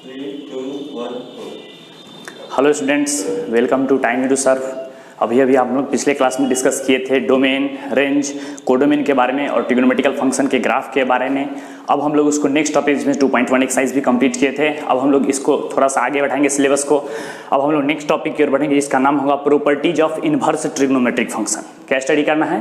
Hello students, welcome to time to serve. अभी आप लोग पिछले क्लास में डिस्कस किए थे डोमेन, रेंज, कोडोमेन के बारे में और ट्रिग्नोमेट्रिकल फंक्शन के ग्राफ के बारे में। अब हम लोग उसको नेक्स्ट टॉपिक में 2.1 एक्सरसाइज भी कंप्लीट किए थे। अब हम लोग इसको थोड़ा सा आगे बढ़ाएंगे सिलेबस को। अब हम लोग नेक्स्ट टॉपिक की ओर बढ़ेंगे, इसका नाम होगा properties of inverse trigonometric function. क्या स्टडी करना है?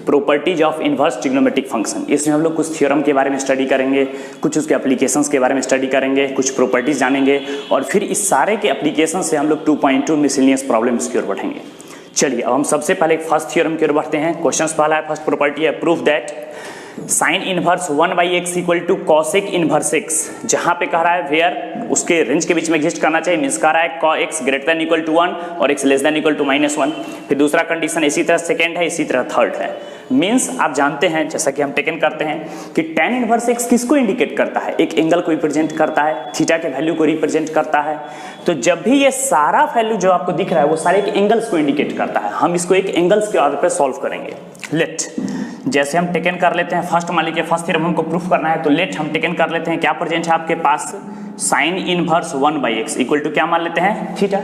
Properties of inverse trigonometric function. इसमें हम लोग कुछ थ्योरम के बारे में स्टडी करेंगे, कुछ उसके एप्लीकेशंस के बारे में स्टडी करेंगे, कुछ प्रॉपर्टीज जानेंगे और फिर इस सारे के एप्लीकेशन से हम लोग 2.2 मिसलेनियस प्रॉब्लम्स की ओर बढ़ेंगे। चलिए अब हम सबसे पहले फर्स्ट थ्योरम की ओर बढ़ते हैं। क्वेश्चन पहला है, फर्स्ट प्रॉपर्टी है, proof that sine inverse 1/x equal to cosec inverse x। जहां पे कह रहा है वेयर उसके रेंज के बीच में एग्जिस्ट करना चाहिए, मींस कह रहा है cos x greater than equal to 1 और x less than equal to -1। फिर दूसरा कंडीशन इसी तरह सेकेंड है, इसी तरह थर्ड है। मींस आप जानते हैं, जैसा कि हम टेकन करते हैं कि tan इनवर्स x किसको इंडिकेट करता है? एक एंगल को रिप्रेजेंट करता है, थीटा के वैल्यू को रिप्रेजेंट करता है। तो जब भी ये सारा वैल्यू जो आपको दिख रहा है वो सारे एक एंगल्स को इंडिकेट करता है। हम इसको एक एंगल्स के आधार पर सॉल्व करेंगे। लेट जैसे हम टेकन कर लेते हैं, फर्स्ट मान लीजिए फर्स्ट थ्योरम हमको प्रूफ करना है, तो लेट हम टेकन कर लेते हैं क्या प्रेजेंट है आपके पास, sine inverse 1/x equal to क्या मान लेते हैं, थीटा।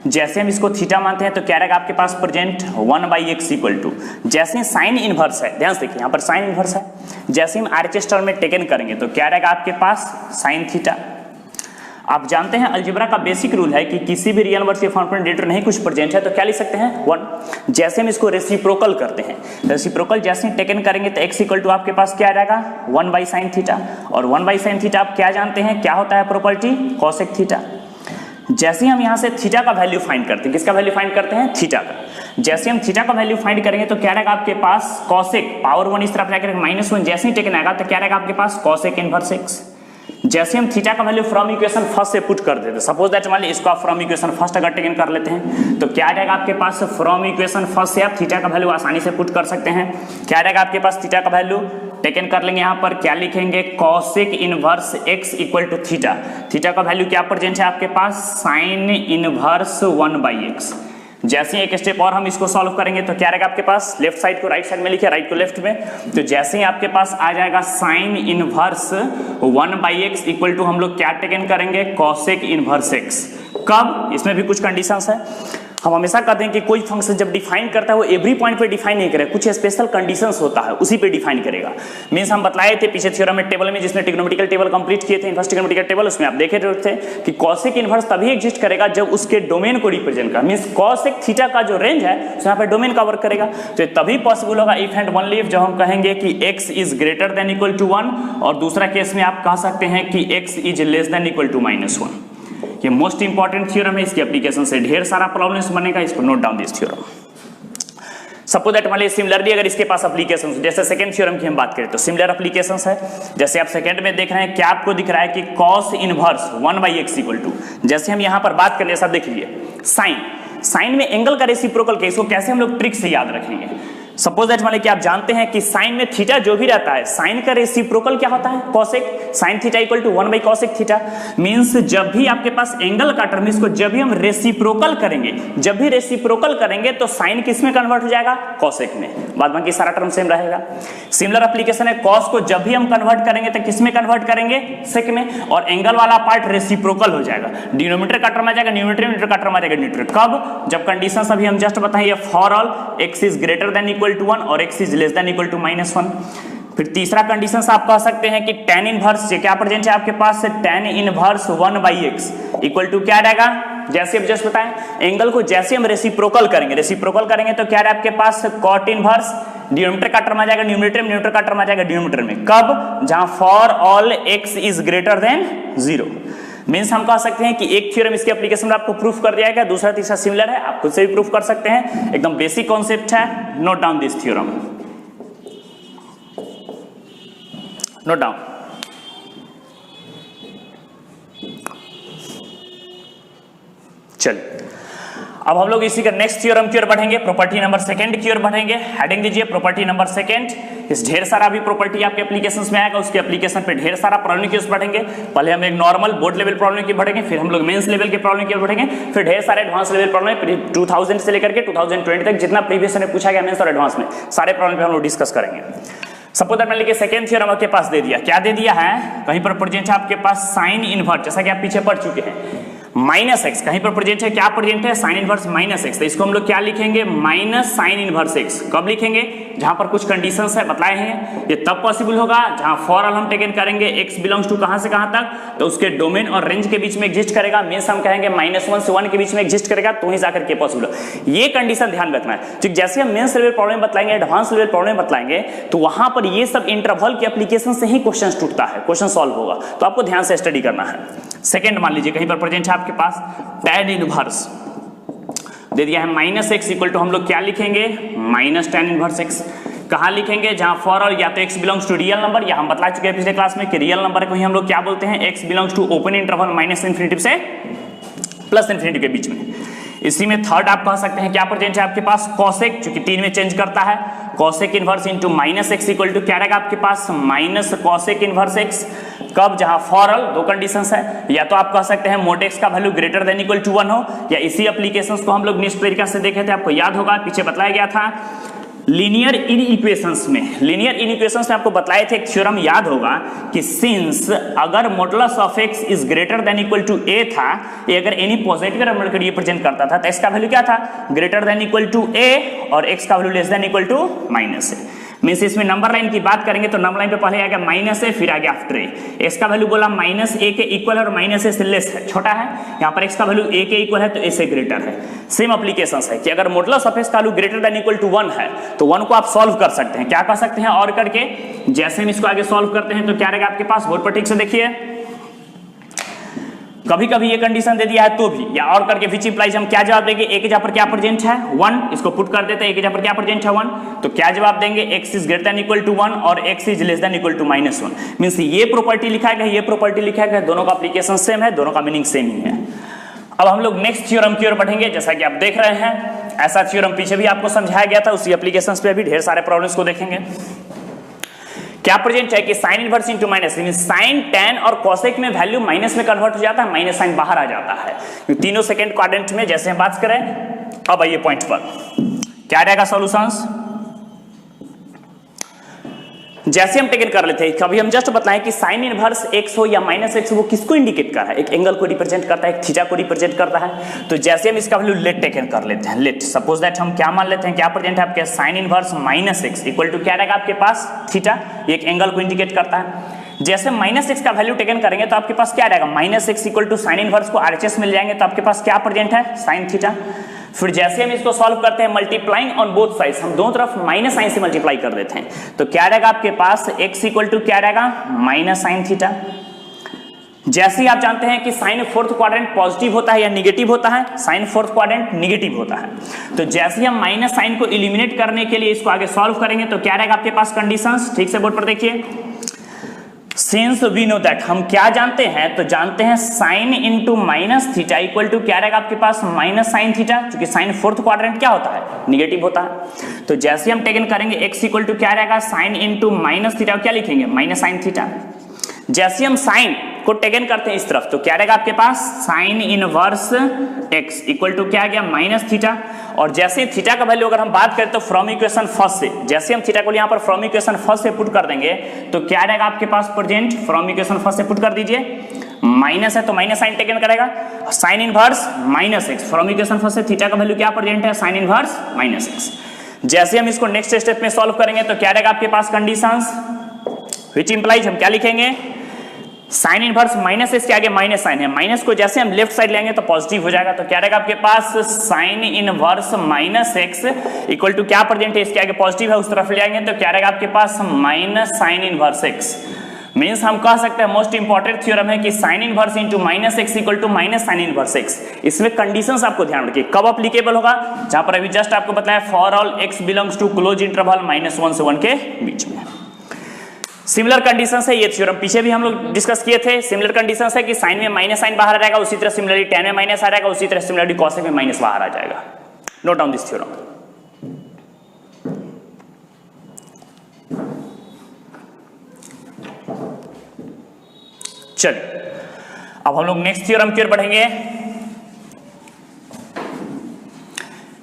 जैसे हम इसको थीटा मानते हैं तो क्या रहेगा आपके पास प्रेजेंट 1/x इक्वल टू, जैसे साइन इनवर्स है, ध्यान से देखिए यहाँ पर साइन इनवर्स है, जैसे हम RHS टर्म में टेकन करेंगे तो क्या रहेगा आपके पास साइन थीटा। आप जानते हैं अलजेब्रा का बेसिक रूल है कि किसी भी रियल नंबर के फॉर्म पर डिनोमिनेटर नहीं कुछ प्रेजेंट है तो क्या लिख सकते हैं 1। जैसे हम इसको रेसिप्रोकल करते हैं, रेसिप्रोकल जैसे ही टेकन करेंगे तो x इक्वल टू आपके पास क्या रहेगा 1/sin थीटा, और 1/sin थीटा आप क्या जानते हैं क्या होता है प्रॉपर्टी, cosec थीटा। जैसे हम यहाँ से थीटा का वैल्यू फाइंड करते हैं, किसका वैल्यू फाइंड करते हैं, थीटा का। जैसे हम थीटा का वैल्यू फाइंड करेंगे तो क्या रहेगा आपके पास cosec पावर 1 इस तरफ जाकर -1, जैसे ही टेकन आएगा तो क्या रहेगा आपके पास cosec इनवर्स x। जैसे हम थीटा का वैल्यू फ्रॉम इक्वेशन फर्स्ट से पुट कर देते हैं, सपोज दैट मान लीजिए इसको आप फ्रॉम इक्वेशन फर्स्ट अगर टेकन कर लेते हैं तो क्या रहेगा आपके पास फ्रॉम इक्वेशन फर्स्ट से आप थीटा का वैल्यू आसानी से पुट कर सकते हैं। क्या रहेगा आपके पास थीटा का वैल्यू टेकन कर लेंगे, यहाँ पर क्या लिखेंगे cosec inverse x equal to theta. Theta का वैल्यू क्या प्रेजेंट है आपके पास, साइन इनवर्स 1/x। जैसे एक स्टेप और हम इसको सॉल्व करेंगे तो क्या रहेगा आपके पास, लेफ्ट साइड को राइट साइड में लिखे, राइट को लेफ्ट में, तो जैसे ही आपके पास आ जाएगा sign inverse 1/x equal to हम लोग क्या टेकन करेंगे, cosec इनवर्स x। कब? इसमें भी कुछ कंडीशंस है। हम हमेशा कहते हैं कि कोई फंक्शन जब डिफाइन करता है वो एवरी पॉइंट पे डिफाइन नहीं करेगा, कुछ स्पेशल कंडीशंस होता है उसी पे डिफाइन करेगा। मींस हम बताए थे पीछे थ्योरम में टेबल में, जिसने ट्रिग्नोमेट्रिकल टेबल कंप्लीट किए थे, इनवर्स ट्रिग्नोमेट्रिकल टेबल, उसमें आप देखे थे कि cosec इनवर्स तभी एग्जिस्ट करेगा जब उसके डोमेन को रिप्रेजेंट कर, मींस cosec थीटा का जो रेंज है उस यहाँ पे डोमेन का वर्क करेगा। तो तभी पॉसिबल होगा इफ एंड ओनली इफ जब हम कहेंगे कि x is greater than equal to 1, और दूसरा केस में आप कह सकते हैं कि x is less than equal to -1। ये मोस्ट इंपॉर्टेंट थ्योरम है, इसकी एप्लीकेशन से ढेर सारा प्रॉब्लम्स बनेगा, इसको note down this theorem. Suppose that मान लीजिए सिमिलरली अगर इसके पास एप्लीकेशंस, जैसे सेकंड थ्योरम की हम बात करें तो सिमिलर एप्लीकेशंस है। जैसे आप सेकंड में देख रहे हैं, क्या आपको दिख रहा है कि cos inverse 1/x equal to, जैसे हम यहां पर बात कर ले, सब देख लीजिए साइन में एंगल का रेसिप्रोकल केस को कैसे हम लोग ट्रिक से याद रखेंगे। सपोज दैट मान लीजिए कि आप जानते हैं कि साइन में थीटा जो भी रहता है, साइन का रेसिप्रोकल क्या होता है, cosec, sin theta equal to 1/cosec theta. Means जब भी आपके पास एंगल का टर्म, इसको जब भी हम रेसिप्रोकल करेंगे, जब भी रेसिप्रोकल करेंगे तो साइन किस में कन्वर्ट हो जाएगा, cosec में, बाद बाकी सारा टर्म सेम रहेगा। सिमिलर एप्लीकेशन है, cos को जब भी हम कन्वर्ट करेंगे तो किस में कन्वर्ट करेंगे, sec में, और एंगल वाला पार्ट रेसिप्रोकल हो जाएगा, डिनोमिनेटर का टर्म आ जाएगा न्यूमरेटर का टर्म आ जाएगा न्यूमरेटर। कब? जब कंडीशंस अभी हम जस्ट बताएं, for all x is greater than equal to 1 और x is less than equal to -1। फिर तीसरा कंडीशन आप कह सकते हैं कि tan इनवर्स क्या प्रेजेंट है आपके पास, tan inverse 1/x equal to क्या रहेगा, जैसे अब जस्ट बताएं, एंगल को जैसे हम रेसिप्रोकल करेंगे तो क्या रहेगा आपके पास cot इनवर्स, डिनोमिनेटर का टर्म आ जाएगा न्यूमरेटर का टर्म आ जाएगा डिनोमिनेटर में। कब? जहां for all x is greater then 0। Means हम कह सकते हैं कि एक थ्योरम इसके एप्लीकेशन में आपको प्रूफ कर दिया गया, दूसरा तीसरा सिमिलर है, आप खुद से भी प्रूफ कर सकते हैं, एकदम बेसिक कॉन्सेप्ट है। Note down this theorem, note down. चलिए अब हम लोग इसी का नेक्स्ट थ्योरम की ओर बढ़ेंगे, प्रॉपर्टी नंबर सेकंड की ओर बढ़ेंगे। हेडिंग दीजिए प्रॉपर्टी नंबर सेकंड। इस ढेर सारा भी प्रॉपर्टी आपके एप्लीकेशंस में आएगा, उसके एप्लीकेशन पे ढेर सारा प्रॉब्लम की ओर बढ़ेंगे। पहले हम एक नॉर्मल बोर्ड लेवल प्रॉब्लम की बढ़ेंगे, फिर हम लोग मेंस लेवल के प्रॉब्लम की ओर बढ़ेंगे, फिर ढेर सारे एडवांस लेवल प्रॉब्लम 2000 से लेकर के 2020 तक जितना प्रीवियस में पूछा गया मेंस और एडवांस में, सारे प्रॉब्लम पे हम लोग डिस्कस करेंगे। सपोज दैट मान लीजिए सेकेंड थ्योरम आपके पास दे दिया, क्या दे दिया है, कहीं पर प्रेजेंट है आपके पास साइन इनवर्स, जैसा कि आप पीछे पढ़ चुके हैं, माइनस एक्स, कहीं पर प्रेजेंट है, क्या प्रेजेंट है, साइन इनवर्स माइनस एक्स, तो इसको हम लोग क्या लिखेंगे, माइनस साइन इनवर्स एक्स। कब लिखेंगे, जहां पर कुछ कंडीशंस है बताए हैं, ये तब पॉसिबल होगा जहां फॉर ऑल हम टेकन करेंगे एक्स बिलोंग्स टू कहां से कहां तक, तो उसके डोमेन और रेंज के बीच में एग्जिस्ट करेगा, मींस हम कहेंगे -1 से 1 के बीच में एग्जिस्ट करेगा, तो ही जाकर के पॉसिबल हो। ये कंडीशन ध्यान रखना है। तो जैसे हम मेंस लेवल प्रॉब्लम बतलाएंगे, एडवांस लेवल प्रॉब्लम बतलाएंगे, तो वहां पर ये सब इंटरवल के एप्लीकेशन से ही क्वेश्चन टूटता है, क्वेश्चन सॉल्व होगा, तो आपको ध्यान से स्टडी करना है। सेकंड मान लीजिए कहीं पर प्रेजेंट है आपके पास tan इनवर्स दे दिया है, माइनस एक्स इक्वल टू हम लोग क्या लिखेंगे, माइनस tan इनवर्स एक्स। कहां लिखेंगे, जहां फॉर ऑल या तो x belongs to real number, या हम बता चुके हैं पिछले क्लास में कि रियल नंबर को ही हम लोग क्या बोलते हैं, x belongs to open interval minus infinity से प्लस इन्फिनिटी के बीच में। इसी में थर्ड आप कह सकते हैं क्या प्रेजेंट है आपके पास, कॉसेक, जो कि 3 में चेंज करता है, cosec inverse into minus x equal to क्या रहेगा आपके पास, माइनस कॉसेक इनवर्स एक्स। कब, जहां फॉर ऑल दो कंडीशंस है, या तो आप कह सकते हैं मोड एक्स का value greater than equal to 1 हो, या इसी एप्लीकेशंस को हम लोग नेक्स्ट तरीके से देखे थे, आपको याद होगा पीछे बताया गया था लीनियर इनइक्वेशंस में। लीनियर इनइक्वेशंस में आपको बताए थे एक थ्योरम याद होगा कि सिंस अगर modulus of x is greater than equal to a था, ये अगर एनी पॉजिटिव नंबर को रिप्रेजेंट करता था, तो इसका वैल्यू क्या था, greater than equal to a, और एक्स का value less than equal to minus a. Means इसमें नंबर लाइन की बात करेंगे तो नंबर लाइन पे पहले आएगा माइनस ए, फिर आगे आफ्टर ए। एक्स का वैल्यू बोला माइनस ए के इक्वल है और माइनस ए से लेस है, छोटा है, यहाँ पर एक्स का वैल्यू ए के इक्वल है तो ए से ग्रेटर है। सेम एप्लीकेशंस है कि अगर मॉडुलस ऑफ एक्स का value greater than equal to 1 है, तो 1 को आप सॉल्व कर सकते हैं, क्या कर सकते हैं, और करके, जैसे हम इसको आगे सॉल्व करते हैं तो क्या रहेगा आपके पास, बोर्ड पर ठीक से देखिए, कभी कभी ये कंडीशन दे दिया है तो भी, या और करके विच इंप्लाइज हम क्या जवाब देंगे, ए के जगह पर क्या प्रेजेंट है 1, इसको पुट कर देते हैं, ए के जगह पर क्या प्रेजेंट है 1, तो क्या जवाब देंगे, x is greater than equal to 1 और x is less than equal to -1। Means ये प्रॉपर्टी लिखा गया है, ये प्रॉपर्टी लिखा गया है, दोनों का एप्लीकेशन सेम है, दोनों का मीनिंग सेम ही है। अब हम लोग नेक्स्ट थ्योरम की ओर बढ़ेंगे, जैसा कि आप देख रहे हैं ऐसा थ्योरम पीछे भी आपको समझाया गया था, उसी एप्लीकेशंस पे भी ढेर सारे प्रॉब्लम्स को देखेंगे। क्या प्रेजेंट है कि sine inverse into minus, sine tan और कोसेक में वैल्यू माइनस में कन्वर्ट हो जाता है, माइनस साइन बाहर आ जाता है तीनों सेकंड क्वाड्रेंट में। जैसे हम बात करें, अब आइए पॉइंट पर, क्या रहेगा सॉल्यूशंस, जैसे हम टेकन कर लेते हैं, कभी हम जस्ट बताएं कि साइन इनवर्स एक्स हो या माइनस एक्स, वो किसको इंडिकेट कर रहा है, एक एंगल को रिप्रेजेंट करता है, एक थीटा को रिप्रेजेंट करता है। तो जैसे हम इसका वैल्यू लेट टेकन कर लेते हैं, लेट सपोज दैट हम क्या मान लेते हैं, क्या प्रेजेंट है आपके sine inverse minus x equal to क्या रहेगा आपके पास, थीटा, एक एंगल को इंडिकेट करता है। जैसे माइनस एक्स का वैल्यू टेकन करेंगे तो आपके पास क्या रहेगा, minus x equal to sine inverse को आरएचएस मिल जाएंगे, तो आपके पास क्या प्रेजेंट है, साइन थीटा। फिर जैसे हम इसको सॉल्व करते हैं मल्टीप्लाइंग ऑन बोथ साइड्स, हम दोनों तरफ माइनस साइन से मल्टीप्लाई कर देते हैं, तो क्या रहेगा आपके पास, x इक्वल टू क्या रहेगा, माइनस साइन थीटा। जैसे ही आप जानते हैं कि साइन फोर्थ क्वाड्रेंट पॉजिटिव होता है या निगेटिव होता है, साइन फोर्थ क्वाड्रेंट निगेटिव होता है, तो जैसे ही हम माइनस साइन को इलिमिनेट करने के लिए इसको आगे सॉल्व करेंगे तो क्या रहेगा आपके पास कंडीशंस, ठीक से बोर्ड पर देखिए, सिंस वी नो दैट, हम क्या जानते हैं, तो जानते हैं sine into minus theta equal to क्या रहेगा आपके पास, माइनस साइन थीटा, क्योंकि साइन फोर्थ क्वाड्रेंट क्या होता है, निगेटिव होता है। तो जैसे हम टेकन करेंगे x इक्वल टू क्या रहेगा, साइन इंटू माइनस थीटा, क्या लिखेंगे, माइनस साइन थीटा। जैसे हम साइन को टेकन करते हैं इस तरफ, तो क्या रहेगा आपके पास, sine inverse x equal to क्या आ गया, माइनस थीटा। और जैसे थीटा का वैल्यू अगर हम बात करें तो फ्रॉम इक्वेशन फर्स्ट से, जैसे हम थीटा को यहाँ पर फ्रॉम इक्वेशन फर्स्ट से पुट कर देंगे तो क्या रहेगा आपके पास प्रेजेंट, फ्रॉम इक्वेशन फर्स्ट से पुट कर दीजिए, माइनस है तो माइनस साइन टेकन करेगा, sign inverse minus x, from equation first से थीटा का वैल्यू क्या प्रेजेंट है, साइन इनवर्स माइनस एक्स। जैसे हम इसको नेक्स्ट स्टेप में सॉल्व करेंगे तो क्या रहेगा आपके पास कंडीशंस, व्हिच इंप्लाइज हम क्या लिखेंगे, साइन इनवर्स माइनस एक्स के आगे माइनस साइन है, माइनस को जैसे हम लेफ्ट साइड लेंगे तो पॉजिटिव हो जाएगा, तो क्या रहेगा आपके पास, sine inverse minus x equal to क्या प्रेजेंट है, इसके आगे पॉजिटिव है उस तरफ ले आएंगे तो क्या रहेगा आपके पास, minus sine inverse x. Means हम कह सकते हैं मोस्ट इंपॉर्टेंट थ्योरम है कि sine inverse into minus x equal to minus sine inverse x. इसमें कंडीशंस आपको ध्यान रखिए, कब अप्लीकेबल होगा, जहां पर अभी जस्ट आपको बताया for all x belongs to close interval -1 से 1 के बीच में। सिमिलर कंडीशंस है, ये थ्योरम पीछे भी हम लोग डिस्कस किए थे। सिमिलर कंडीशंस है कि साइन में माइनस साइन बाहर आ जाएगा, उसी तरह सिमिलरली tan में माइनस आ जाएगा, उसी तरह सिमिलरली कॉसेक में माइनस बाहर आ जाएगा। Note down this theorem. चलिए अब हम लोग नेक्स्ट थ्योरम की ओर बढ़ेंगे।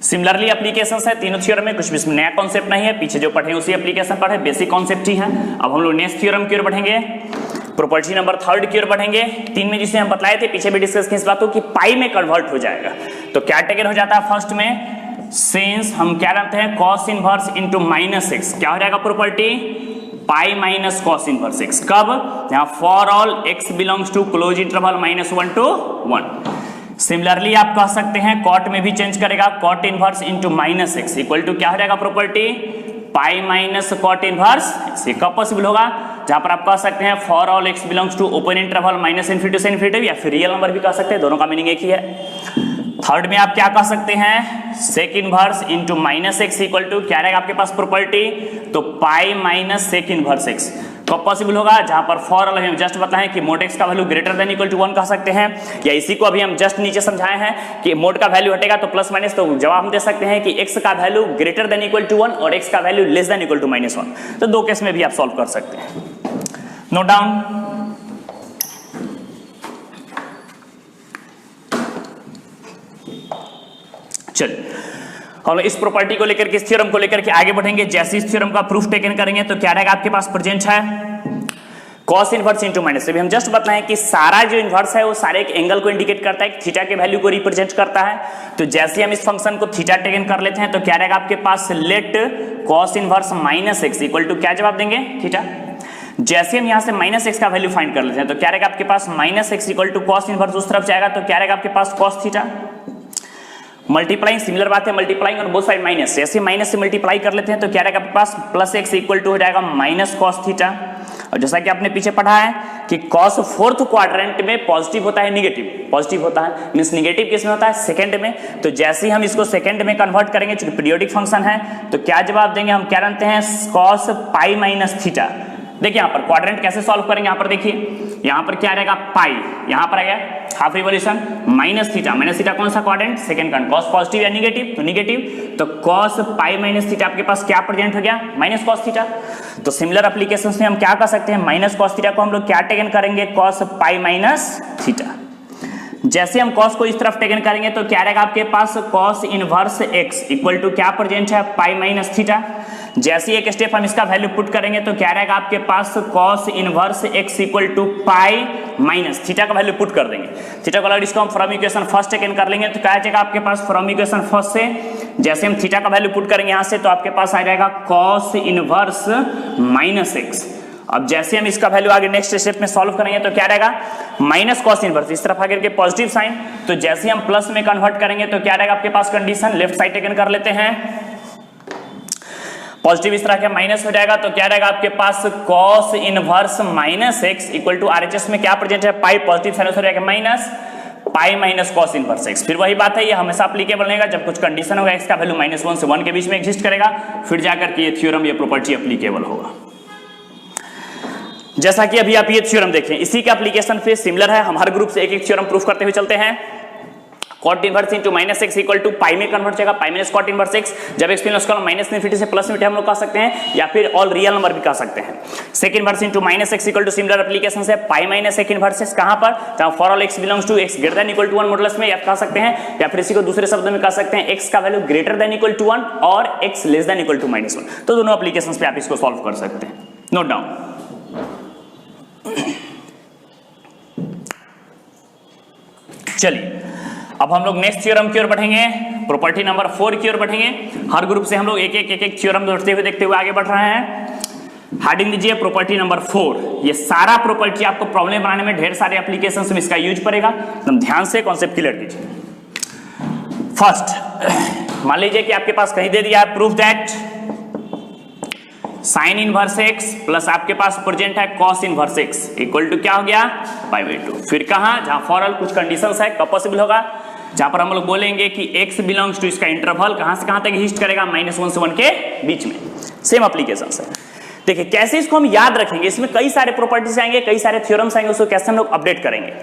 सिमिलरली एप्लीकेशंस है तीनों थ्योरम में, कुछ भी इसमें नया कॉन्सेप्ट नहीं है, पीछे जो पढ़े उसी एप्लीकेशन पढ़े, बेसिक कॉन्सेप्ट ही है। अब हम लोग नेक्स्ट थ्योरम की ओर बढ़ेंगे, प्रॉपर्टी नंबर 3 की ओर बढ़ेंगे। 3 में जिसे हम बतलाए थे, पीछे भी डिस्कस किए इस बात को कि पाई में कन्वर्ट हो जाएगा। तो क्या टेकन हो जाता है फर्स्ट में, सिंस हम क्या जानते हैं cos इनवर्स इनटू -x, क्या हो जाएगा property pi minus cos inverse x। कब, यहाँ for all x belongs to close interval -1 to 1। Similarly आप कह सकते हैं कॉट में भी चेंज करेगा, cot inverse into -x equal to क्या हो जाएगा property pi minus cot inverse x। कब पॉसिबल होगा, जहां पर आप कह सकते हैं for all x belongs to open interval -∞ से ∞, या फिर रियल नंबर भी कह सकते हैं, दोनों का मीनिंग एक ही है। थर्ड में आप क्या कह सकते हैं sec inverse into -x equal to क्या रहेगा आपके पास प्रॉपर्टी, तो pi minus sec inverse x। कब पॉसिबल होगा, जहां पर फॉर ऑल हम जस्ट बताएं कि मोड x का value greater than equal to 1 कह सकते हैं, या इसी को अभी हम जस्ट नीचे समझाए हैं कि मोड का वैल्यू हटेगा तो प्लस माइनस, तो जवाब हम दे सकते हैं कि x का value greater than equal to 1 और x का value less than equal to -1। तो दो केस में भी आप सॉल्व कर सकते हैं। Note down. चलिए हम इस प्रॉपर्टी को लेकर के, इस थ्योरम को लेकर के आगे बढ़ेंगे। जैसे इस थ्योरम का प्रूफ टेकन करेंगे तो क्या रहेगा आपके पास प्रेजेंट है cos इनवर्स इनटू माइनस। अभी हम जस्ट बताएं कि सारा जो इनवर्स है वो सारे एक एंगल को इंडिकेट करता है, थीटा के वैल्यू को रिप्रेजेंट करता है। तो जैसे हम इस फंक्शन को थीटा टेकन कर लेते हैं तो क्या रहेगा आपके पास let cos inverse -x equal to क्या जवाब देंगे थीटा। जैसे हम यहां से -x का वैल्यू फाइंड कर लेते हैं तो क्या रहेगा आपके पास -x equal to cos inverse उस तरफ जाएगा तो क्या रहेगा आपके पास cos थीटा। मल्टीप्लाइंग सिमिलर बात है, मल्टीप्लाइंग और बोथ साइड माइनस, जैसे माइनस से मल्टीप्लाई कर लेते हैं तो क्या रहेगा आपके पास प्लस x इक्वल टू हो जाएगा माइनस cos थीटा। और जैसा कि आपने पीछे पढ़ा है कि cos फोर्थ क्वाड्रेंट में पॉजिटिव होता है निगेटिव, पॉजिटिव होता है मींस निगेटिव किस में होता है सेकंड में। तो जैसे ही हम इसको सेकंड में कन्वर्ट करेंगे, चूंकि पीरियोडिक फंक्शन है तो क्या जवाब देंगे हम, क्या जानते हैं cos पाई माइनस थीटा। देखिए यहाँ पर क्वाड्रेंट कैसे सॉल्व करेंगे, यहाँ पर देखिए यहाँ पर क्या रहेगा पाई, यहाँ पर आ गया हाफ रिवॉल्यूशन माइनस थीटा कौन सा क्वाड्रेंट सेकंड का, cos पॉजिटिव या निगेटिव, तो निगेटिव, तो cos पाई माइनस थीटा आपके पास क्या प्रेजेंट हो गया माइनस cos थीटा। तो सिमिलर एप्लीकेशंस में हम क्या कर सकते हैं, माइनस cos थीटा को हम लोग क्या टेकन करेंगे cos पाई माइनस थीटा। जैसे हम cos को इस तरफ टेकन करेंगे तो क्या रहेगा आपके पास cos inverse x equal to क्या प्रेजेंट है पाई माइनस थीटा। जैसे एक स्टेप हम इसका वैल्यू पुट करेंगे तो क्या रहेगा आपके पास cos inverse x equal to pi minus theta का वैल्यू पुट कर देंगे। थीटा को अगर इसको हम फ्रॉम इक्वेशन फर्स्ट टेकन कर लेंगे तो क्या आ जाएगा आपके पास फ्रॉम इक्वेशन फर्स्ट से, जैसे हम थीटा का वैल्यू पुट करेंगे यहां से तो आपके पास आ जाएगा cos इनवर्स माइनस x। अब जैसे हम इसका वैल्यू आगे नेक्स्ट स्टेप में सॉल्व करेंगे तो क्या रहेगा माइनस cos इनवर्स, इस तरफ आगे के पॉजिटिव साइन, तो जैसे हम प्लस में कन्वर्ट करेंगे तो क्या रहेगा आपके पास कंडीशन, लेफ्ट साइड टेकन कर लेते हैं, पॉजिटिव इस तरह के माइनस हो जाएगा तो क्या रहेगा आपके पास cos inverse minus x equal to RHS में क्या प्रेजेंट है पाई, पॉजिटिव साइन हो जाएगा minus pi minus cos inverse x। फिर वही बात है, ये हमेशा एप्लीकेबल रहेगा जब कुछ कंडीशन होगा x का वैल्यू -1 से 1 के बीच में एग्जिस्ट करेगा, फिर जाकर के ये थ्योरम ये प्रॉपर्टी एप्लीकेबल होगा। जैसा कि अभी आप ये थ्योरम देखें, इसी के एप्लीकेशन पे सिमिलर है, हम हर ग्रुप से एक एक थ्योरम प्रूफ करते हुए चलते हैं। cot inverse into -x equal to pi में कन्वर्ट जाएगा, pi minus cot inverse x, जब x उसका -∞ से +∞ हम लोग कह सकते हैं, या फिर ऑल रियल नंबर भी कह सकते हैं। Sec inverse into -x equal to similar application से pi minus sec inverse x, कहां पर, जहां for all x belongs to x greater than equal to 1 modulus में, या कह सकते हैं, या फिर इसी को दूसरे शब्दों में कह सकते हैं x का value greater than equal to 1 और x less than equal to -1। तो दोनों एप्लीकेशंस पे आप इसको सॉल्व कर सकते हैं। Note down. चलिए अब हम लोग नेक्स्ट थ्योरम की ओर बढ़ेंगे, प्रॉपर्टी नंबर 4 की ओर बढ़ेंगे। हर ग्रुप से हम लोग एक एक थ्योरम जोड़ते हुए देखते हुए आगे बढ़ रहे हैं। हेडिंग दीजिए प्रॉपर्टी नंबर 4। ये सारा प्रॉपर्टी आपको प्रॉब्लम बनाने में ढेर सारे एप्लीकेशंस में इसका यूज पड़ेगा, एकदम ध्यान से कॉन्सेप्ट क्लियर कीजिए। फर्स्ट मान लीजिए कि आपके पास कहीं दे दिया है proof that sine inverse x plus आपके पास प्रेजेंट है cos inverse x equal to क्या हो गया π/2। फिर कहां, जहां फॉर ऑल कुछ कंडीशंस है, कब पॉसिबल होगा, जहां पर हम लोग बोलेंगे कि x बिलोंग्स टू इसका इंटरवल कहां से कहां तक हिस्ट करेगा -1 से 1 के बीच में। सेम एप्लीकेशंस है। देखिए कैसे इसको हम याद रखेंगे, इसमें कई सारे प्रॉपर्टीज आएंगे, कई सारे थ्योरम्स आएंगे, उसको कैसे हम लोग अपडेट करेंगे।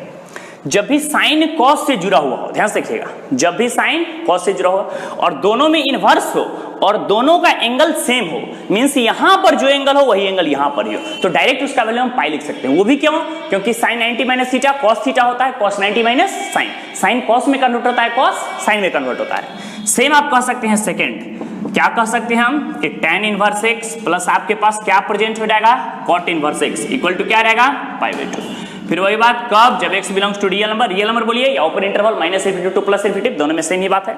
जब भी साइन cos से जुड़ा हुआ हो, ध्यान से देखिएगा, जब भी साइन cos से जुड़ा हो और दोनों में इनवर्स हो और दोनों का एंगल सेम हो, मींस यहां पर जो एंगल हो वही एंगल यहां पर ही हो, तो डायरेक्ट उसका वैल्यू हम पाई लिख सकते हैं। वो भी क्यों, क्योंकि साइन 90 माइनस थीटा cos थीटा होता है, cos 90 minus sine, sine cos में कन्वर्ट होता है, cos साइन में कन्वर्ट होता है। सेम आप कह सकते हैं सेकेंड, क्या कह सकते हैं हम कि tan इनवर्स x प्लस आपके पास क्या प्रेजेंट हो जाएगा cot inverse x equal to क्या रहेगा π/2। फिर वही बात कब, जब x belongs to real number बोलिए या ओपन इंटरवल -∞ टू +∞, दोनों में सेम ही बात है।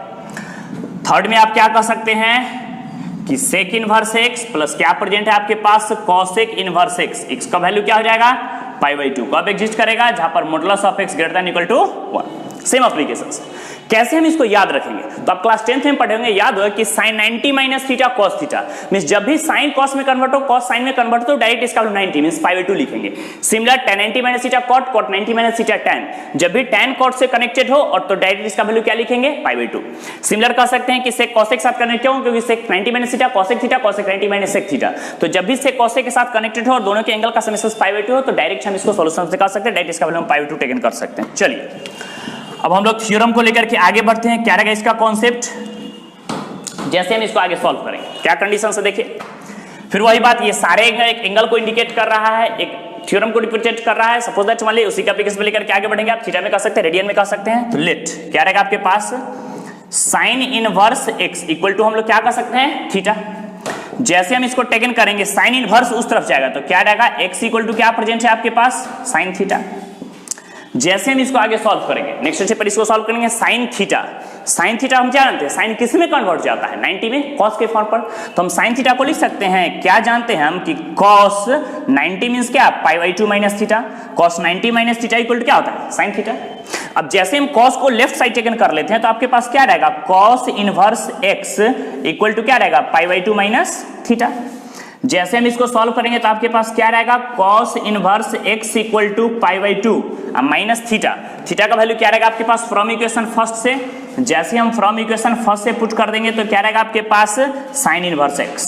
थर्ड में आप क्या कह सकते हैं कि sec इनवर्स x प्लस क्या प्रेजेंट है आपके पास cosec इनवर्स x का वैल्यू क्या हो जाएगा π/2। कब एग्जिस्ट करेगा, जहां पर modulus of x greater than equal to 1। Same applications. कैसे हम इसको याद रखेंगे, तो आप क्लास 10th में पढ़े होंगे, याद होगा कि sin 90 minus theta cos theta means जब भी sin cos में कन्वर्ट हो cos sin में कन्वर्ट तो डायरेक्ट इसका 90 मींस π/2 लिखेंगे। Similar tan 90 minus theta cot, cot 90 minus theta tan, जब भी tan cot से कनेक्टेड हो और तो डायरेक्ट इसका वैल्यू क्या लिखेंगे π/2। सिमिलर कह सकते हैं कि sec cos के साथ कनेक्ट क्यों, क्योंकि sec 90 minus theta cosec theta cosec 90 minus sec theta, तो जब भी sec cos के साथ कनेक्टेड हो और दोनों के एंगल का सम π/2 हो तो डायरेक्ट हम इसको सॉल्यूशन से कर सकते हैं, डायरेक्ट इसका वैल्यू हम π/2 टेकन कर सकते हैं। चलिए अब हम लोग थ्योरम को लेकर के आगे बढ़ते हैं। क्या रहेगा इसका कॉन्सेप्ट, जैसे हम इसको आगे सॉल्व करेंगे क्या कंडीशन से देखिए। फिर वही बात, ये सारे एक एंगल को इंडिकेट कर रहा है, एक थ्योरम को रिप्रेजेंट कर रहा है। सपोज दैट मान लीजिए उसी का एप्लीकेशन लेकर के आगे बढ़ेंगे। आप थीटा में कर सकते हैं, रेडियन में कर सकते हैं। तो लेट क्या रहेगा आपके पास sine inverse x equal to हम लोग क्या कर सकते हैं थीटा। जैसे हम इसको टेकन करेंगे साइन इनवर्स उस तरफ जाएगा तो क्या रहेगा x इक्वल टू क्या प्रेजेंट है आपके पास साइन थीटा। जैसे हम इसको आगे सॉल्व करेंगे, नेक्स्ट स्टेप पर इसको सॉल्व करेंगे साइन थीटा। साइन थीटा हम क्या जानते हैं, साइन किस में कन्वर्ट जाता है 90 में, कॉस के फॉर्म पर। तो हम साइन थीटा को लिख सकते हैं, क्या जानते हैं हम कि कॉस 90 मींस क्या π/2 minus theta, cos 90 minus theta equal to क्या होता है साइन थीटा। अब जैसे हम कॉस को लेफ्ट साइड टेकन कर लेते हैं तो आपके पास क्या रहेगा cos inverse x equal to क्या रहेगा π/2 माइनस थीटा। जैसे हम इसको सॉल्व करेंगे तो आपके पास क्या रहेगा cos inverse x equal to π/2 minus theta. Theta का वैल्यू क्या रहेगा आपके पास फ्रॉम इक्वेशन फर्स्ट से। जैसे हम फ्रॉम इक्वेशन फर्स्ट से पुट कर देंगे तो क्या रहेगा आपके पास sine inverse x।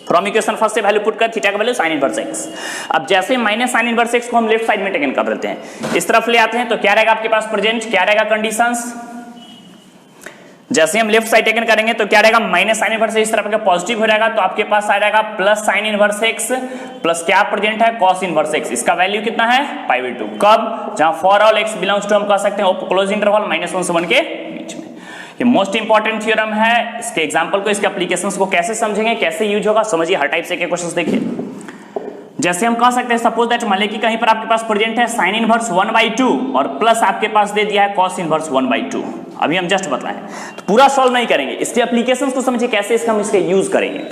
From equation first से वैल्यू पुट कर थीटा का वैल्यू साइन इनवर्स x। अब जैसे माइनस साइन इनवर्स x को हम लेफ्ट साइड में टेकन कर देते हैं, इस तरफ ले आते हैं तो क्या रहेगा आपके पास प्रेजेंट, क्या रहेगा कंडीशंस। जैसे हम लेफ्ट साइड टेकन करेंगे तो क्या रहेगा माइनस साइन इनवर्स इस तरफ का पॉजिटिव हो जाएगा तो आपके पास आ जाएगा plus sine inverse x plus क्या प्रेजेंट है cos इनवर्स x। इसका वैल्यू कितना है π/2। कब, जहां for all x belongs to हम कह सकते हैं क्लोज इंटरवल -1 से 1 के बीच में। ये मोस्ट इंपॉर्टेंट थ्योरम है। इसके एग्जांपल को, इसके एप्लीकेशंस को कैसे समझेंगे, कैसे यूज होगा समझिए। हर टाइप से के क्वेश्चंस देखिए। जैसे हम कह सकते हैं सपोज दैट मान लीजिए कि कहीं पर आपके पास प्रेजेंट है साइन इनवर्स 1/2 और प्लस आपके पास दे दिया है cos इनवर्स 1/2। अभी हम जस्ट बताएं तो पूरा सॉल्व नहीं करेंगे, इसके एप्लीकेशंस को समझिए कैसे इसका हम इसके यूज करेंगे।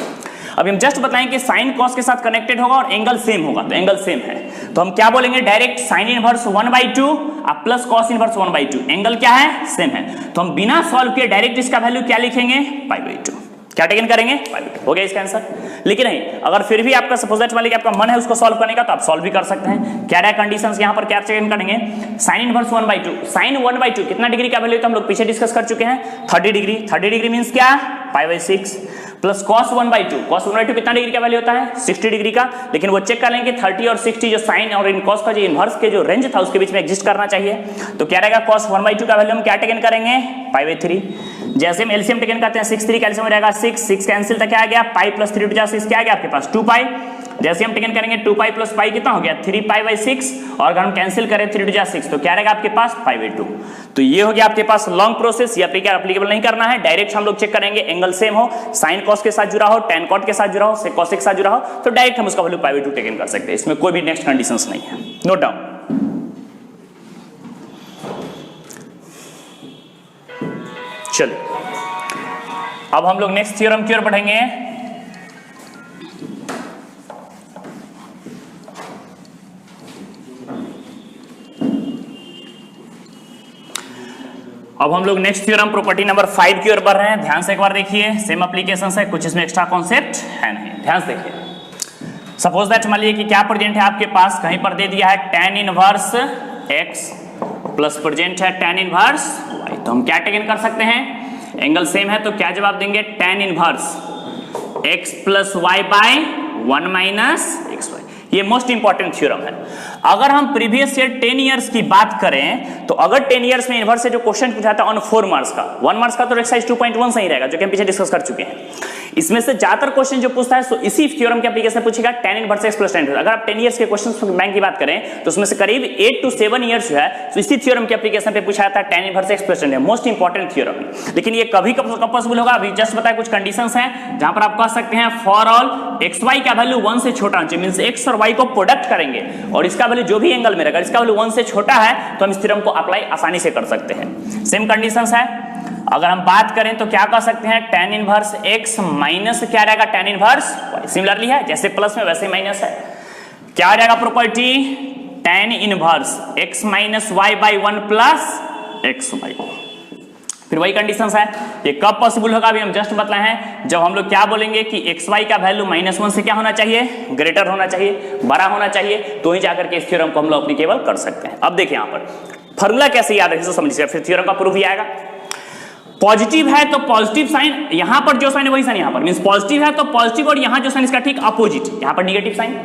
अभी हम जस्ट बताएं कि साइन कॉस के साथ कनेक्टेड होगा और एंगल सेम होगा, तो एंगल सेम है तो हम क्या बोलेंगे डायरेक्ट साइन इनवर्स 1/2 और प्लस cos इनवर्स 1/2। एंगल क्या है सेम है तो हम बिना सॉल्व किए डायरेक्ट इसका वैल्यू क्या लिखेंगे π/2। क्या टेकन करेंगे π/2। हो गया इसका आंसर। लेकिन नहीं, अगर फिर भी आपका सपोज दैट मान लीजिए आपका मन है उसको सॉल्व करने का तो आप सॉल्व भी कर सकते हैं। क्या रहा कंडीशंस यहां पर क्या टेकन करेंगे साइन इनवर्स 1/2। साइन 1/2 कितना डिग्री का वैल्यू तो हम लोग पीछे डिस्कस कर चुके हैं 30 डिग्री। 30 डिग्री मींस क्या π/6 प्लस cos 1/2। cos 1/2 कितना डिग्री का वैल्यू होता है 60 डिग्री का। लेकिन वो चेक कर लेंगे 30 और 60 जो साइन और इन cos का जो इनवर्स के जो रेंज था उसके बीच में एग्जिस्ट करना चाहिए। तो क्या रहेगा cos 1/2 का वैल्यू हम क्या टेकन करेंगे π/3। जैसे हम एलसीएम टेकन करते हैं 6 3 कैल्सियम हो जाएगा 6 कैंसिल तक क्या आ गया पाई प्लस 3 टू 6 क्या आ गया आपके पास 2 पाई। जैसे हम टेकन करेंगे 2 पाई प्लस पाई कितना हो गया 3 पाई/6 और अगर हम कैंसिल करें 3 टू 6 तो क्या रहेगा आपके पास π/2। तो ये हो गया आपके पास लॉन्ग प्रोसेस। ये एप्लीकेबल नहीं करना है, डायरेक्ट हम लोग चेक करेंगे एंगल सेम हो, साइन कॉस के साथ जुड़ा हो, tan कॉट के साथ जुड़ा हो, sec cos के साथ जुड़ा हो तो डायरेक्ट हम उसका वैल्यू π/2 टेकन कर सकते हैं। इसमें कोई भी नेक्स्ट कंडीशंस नहीं है। Note down. चलिए अब हम लोग नेक्स्ट थ्योरम की ओर बढ़ेंगे। अब हम लोग नेक्स्ट थ्योरम प्रॉपर्टी नंबर 5 की ओर बढ़ रहे हैं। ध्यान से एक बार देखिए, सेम एप्लीकेशन है, कुछ इसमें एक्स्ट्रा कॉन्सेप्ट है नहीं। ध्यान से देखिए सपोज दैट मान लीजिए कि क्या प्रेजेंट है आपके पास, कहीं पर दे दिया है tan inverse x plus present है tan इनवर्स y। तो हम क्या टेकन कर सकते हैं, एंगल सेम है तो क्या जवाब देंगे tan inverse x plus y by 1 minus xy। ये मोस्ट इंपॉर्टेंट थ्योरम है। अगर हम प्रीवियस ईयर 10 इयर्स की बात करें तो अगर 10 इयर्स में इन्वर्स से जो क्वेश्चन पूछा था ऑन 4 मार्क्स का, 1 मार्क्स का तो एक्सरसाइज 2.1 सही रहेगा जो कि हम पीछे डिस्कस कर चुके हैं। इसमें से ज्यादातर क्वेश्चन जो पूछता है तो इसी थ्योरम के एप्लीकेशन पूछेगा tan inverse x plus tan inverse. अगर आप 10 इयर्स के क्वेश्चंस बैंक की बात करें तो उसमें से करीब 8 to 7 इयर्स जो है तो इसी थ्योरम के एप्लीकेशन पे पूछा था tan inverse x plus tan inverse. Most important theorem है, लेकिन ये कभी कब पॉसिबल होगा, अभी जस्ट बताया कुछ कंडीशंस हैं जहां पर आप कह सकते हैं फॉर ऑल xy का वैल्यू 1 से छोटा होना चाहिए, मींस x और y को प्रोडक्ट करेंगे और इसका वैल्यू जो भी एंगल में रहेगा इसका वैल्यू 1 से छोटा है तो हम इस थ्योरम को अप्लाई आसानी से कर सकते हैं। सेम कंडीशंस है। अगर हम बात करें तो क्या कह सकते हैं tan इनवर्स x माइनस क्या रहेगा tan इनवर्स y। सिमिलरली है, जैसे प्लस में वैसे माइनस है। क्या आ जाएगा property tan inverse x minus y by 1 plus x y. फिर वही कंडीशंस है, ये कब पॉसिबल होगा अभी हम जस्ट बताए हैं, जब हम लोग क्या बोलेंगे कि xy का वैल्यू -1 से क्या होना चाहिए, ग्रेटर होना चाहिए, बड़ा होना चाहिए, तो ही जाकर के इस थ्योरम को हम लोग एप्लीकेबल कर सकते हैं। अब देखिए यहाँ पर फॉर्मूला कैसे याद रखिए तो समझिए, फिर थ्योरम का प्रूफ भी आएगा। पॉजिटिव है तो पॉजिटिव साइन, यहां पर जो साइन है वही साइन यहां पर, मींस पॉजिटिव है तो पॉजिटिव और यहां जो साइन इसका ठीक अपोजिट, यहां पर नेगेटिव साइन।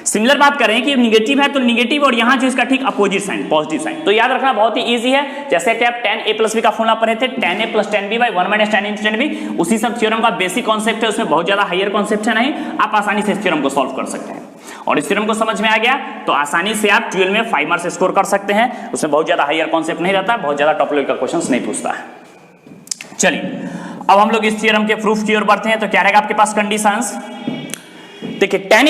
सिमिलर बात करें कि निगेटिव है तो निगेटिव और यहां जो इसका ठीक अपोजिट साइन पॉजिटिव साइन। तो याद रखना बहुत ही इजी है, जैसे कि आप tan a प्लस b का फॉर्मूला पढ़े थे tan a plus tan b by 1 minus tan into tan b, उसी सब थ्योरम का बेसिक कॉन्सेप्ट है, उसमें बहुत ज्यादा हायर कॉन्सेप्ट है नहीं, आप आसानी से इस थ्योरम को सॉल्व कर सकते हैं। और इस थ्योरम को समझ में आ गया तो आसानी से आप 12 में 5 मार्क्स स्कोर कर सकते हैं, उसमें बहुत ज्यादा हायर कॉन्सेप्ट नहीं रहता, बहुत ज्यादा टॉप लेवल का क्वेश्चन नहीं पूछता है। चलिए अब हम लोग इस थ्योरम के प्रूफ की ओर बढ़ते हैं। तो क्या रहेगा आपके पास कंडीशंस, देखिए tan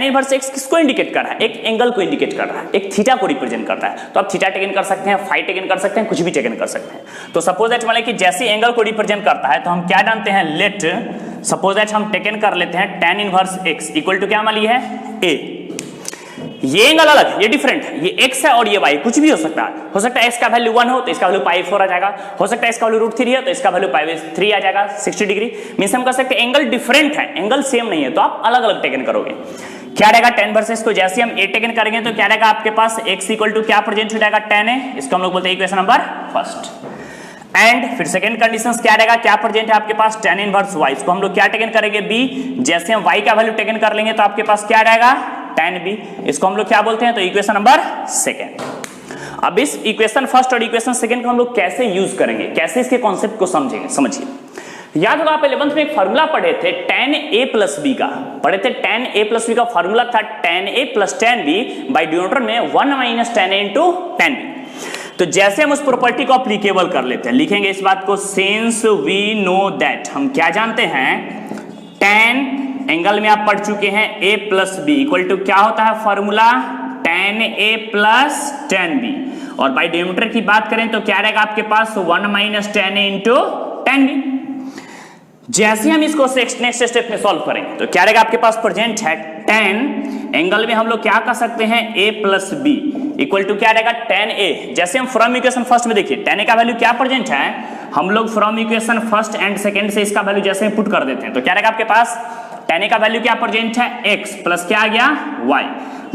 इनवर्स x किसको इंडिकेट कर रहा है, एक एंगल को इंडिकेट कर रहा है, एक थीटा को रिप्रेजेंट करता है। तो आप थीटा टेकन कर सकते हैं, फाई टेकन कर सकते हैं, कुछ भी टेकन कर सकते हैं। तो सपोज दैट मान लें कि जैसे एंगल को रिप्रेजेंट करता है तो हम क्या जानते हैं, लेट सपोज दैट हम टेकन कर लेते हैं tan inverse x equal to क्या मान लिया है a। ये एंगल अलग, ये डिफरेंट है, ये x है और ये y, कुछ भी हो सकता है x का वैल्यू 1 हो तो इसका वैल्यू π/4 आ जाएगा, हो सकता है इसका वैल्यू √3 है तो इसका वैल्यू π/3 आ जाएगा 60 डिग्री। मींस हम कह सकते हैं एंगल डिफरेंट है, एंगल सेम नहीं है, तो आप अलग अलग टेकन करोगे। क्या रहेगा tan वर्सेस को जैसे हम a टेकन करेंगे तो क्या रहेगा आपके पास x इक्वल टू क्या प्रेजेंट हो जाएगा tan a, इसको हम लोग बोलते हैं इक्वेशन नंबर फर्स्ट। एंड फिर सेकंड कंडीशंस क्या रहेगा, क्या प्रेजेंट है आपके पास tan इनवर्स y, इसको हम लोग क्या टेकन करेंगे b, जैसे हम y का वैल्यू टेकन कर लेंगे तो आपके पास क्या रहेगा tan b, इसको हम लोग क्या बोलते हैं तो इक्वेशन नंबर सेकंड। अब इस इक्वेशन फर्स्ट और इक्वेशन सेकंड को हम लोग कैसे यूज करेंगे, कैसे इसके कॉन्सेप्ट को समझेंगे, समझिए। याद होगा आप 11th में एक फार्मूला पढ़े थे tan a प्लस b का, पढ़े थे tan a प्लस b का फार्मूला था tan a plus tan b by denominator में 1 minus tan a into tan b। तो जैसे हम उस प्रॉपर्टी को अप्लीकेबल कर लेते हैं, लिखेंगे इस बात को, सिंस वी नो दैट, हम क्या जानते हैं tan एंगल में आप पढ़ चुके हैं a plus b equal to क्या होता है formula tan a plus tan b, और बाई डिनोमिनेटर की बात करें तो क्या रहेगा आपके पास 1 minus tan a into tan b। जैसे हम इसको नेक्स्ट स्टेप में सॉल्व करेंगे तो क्या रहेगा आपके पास प्रेजेंट है tan एंगल में हम लोग क्या कर सकते हैं a plus b equal to क्या रहेगा tan a। जैसे हम फ्रॉम इक्वेशन फर्स्ट में देखिए tan a का वैल्यू क्या प्रेजेंट है, हम लोग from equation first and second से इसका वैल्यू जैसे हम पुट कर देते हैं तो क्या रहेगा आपके पास tan a का वैल्यू क्या प्रेजेंट है x प्लस क्या आ गया y,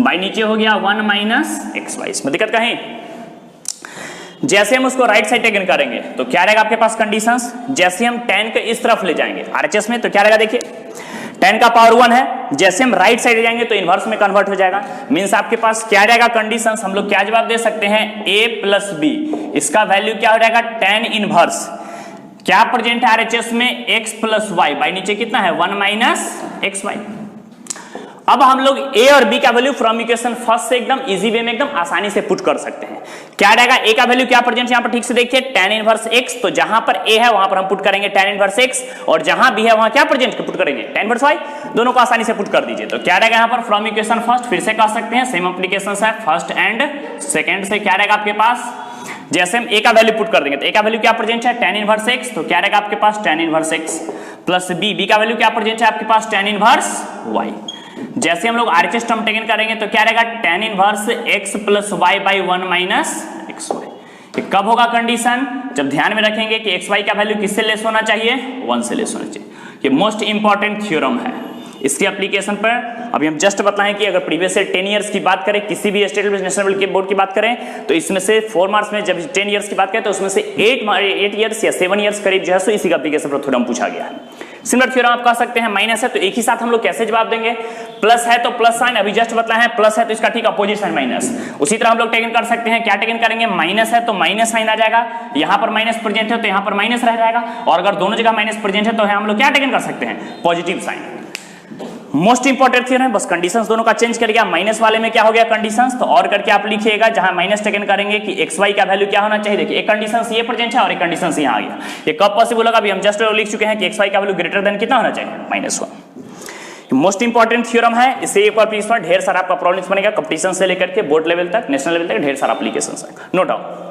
बाई नीचे हो गया 1 माइनस xy, इसमें दिक्कत कहीं। जैसे हम उसको राइट साइड टेकन करेंगे तो क्या रहेगा आपके पास कंडीशंस, जैसे हम tan को इस तरफ ले जाएंगे RHS में तो क्या रहेगा, देखिए tan का पावर 1 है, जैसे हम राइट साइड ले जाएंगे तो इनवर्स में कन्वर्ट हो जाएगा। मींस आपके पास क्या रहेगा कंडीशंस, हम लोग क्या जवाब दे सकते हैं a प्लस b, इसका वैल्यू क्या हो जाएगा tan इनवर्स, क्या प्रेजेंट है RHS में x प्लस y, बाई नीचे कितना है 1 माइनस xy। अब हम लोग a और b का वैल्यू फ्रॉम इक्वेशन फर्स्ट से एकदम इजी वे में एकदम आसानी से पुट कर सकते हैं। क्या रहेगा a का वैल्यू क्या प्रेजेंट है यहाँ पर ठीक से देखिए tan इनवर्स x, तो जहां पर a है वहां पर हम पुट करेंगे tan इनवर्स x, और जहां b है वहां क्या प्रेजेंट पुट करेंगे tan इनवर्स y, दोनों को आसानी से पुट कर दीजिए। तो क्या रहेगा यहाँ पर फ्रॉम इक्वेशन फर्स्ट, फिर से कह सकते हैं सेम एप्लीकेशंस है फर्स्ट एंड सेकंड से, क्या रहेगा आपके पास जैसे हम a का वैल्यू पुट कर देंगे तो a का वैल्यू क्या प्रेजेंट है tan इनवर्स x, तो क्या रहेगा आपके पास tan inverse x plus b का वैल्यू क्या प्रेजेंट है आपके पास tan इनवर्स y। जैसे हम लोग RHS टर्म टेकन करेंगे तो क्या रहेगा tan inverse x plus y by 1 minus xy। ये कब होगा कंडीशन, जब ध्यान में रखेंगे कि xy का वैल्यू किससे लेस होना चाहिए, 1 से लेस होना चाहिए। ये मोस्ट इंपॉर्टेंट थ्योरम है। इसकी एप्लीकेशन पर अभी हम जस्ट बताएं कि अगर प्रीवियस से 10 इयर्स की बात करें, किसी भी स्टेट नेशनल के बोर्ड की बात करें तो इसमें से 4 मार्क्स में जब 10 इयर्स की बात करें तो उसमें से 8 इयर्स या 7 इयर्स करीब जो है सो इसी का एप्लीकेशन पर थ्योरम पूछा गया है। सिमिलर थ्योरम आप कह सकते हैं माइनस है, तो एक ही साथ हम लोग कैसे जवाब देंगे, प्लस है तो प्लस साइन, अभी जस्ट बताया है, प्लस है तो इसका ठीक अपोजिट साइन माइनस। उसी तरह हम लोग टेकन कर सकते हैं, क्या टेकन करेंगे, माइनस है तो माइनस साइन आ जाएगा, यहां पर माइनस प्रेजेंट है तो यहां पर माइनस रह जाएगा, और अगर दोनों जगह माइनस प्रेजेंट है तो हम लोग क्या टेकन कर सकते हैं, positive sine. Most important theorem है, बस कंडीशंस दोनों का चेंज कर गया। माइनस वाले में क्या हो गया कंडीशंस, तो और करके आप लिखिएगा, जहां माइनस टेकन करेंगे कि एक्स वाई का वैल्यू क्या होना चाहिए। देखिए एक कंडीशंस ये प्रेजेंट है और एक कंडीशंस यहाँ आ गया। ये कब पॉसिबल होगा, अभी हम जस्ट लिख चुके हैं कि एक्स वाई का वैल्यू ग्रेटर देन कितना होना चाहिए, -1। मोस्ट इंपॉर्टेंट थ्योरम है, इससे एक बार प्लीज ढेर सारा आपका प्रॉब्लम्स बनेगा, कंपटीशन से लेकर के बोर्ड लेवल तक, नेशनल लेवल तक ढेर सारा एप्लीकेशन है, नोट डाउन।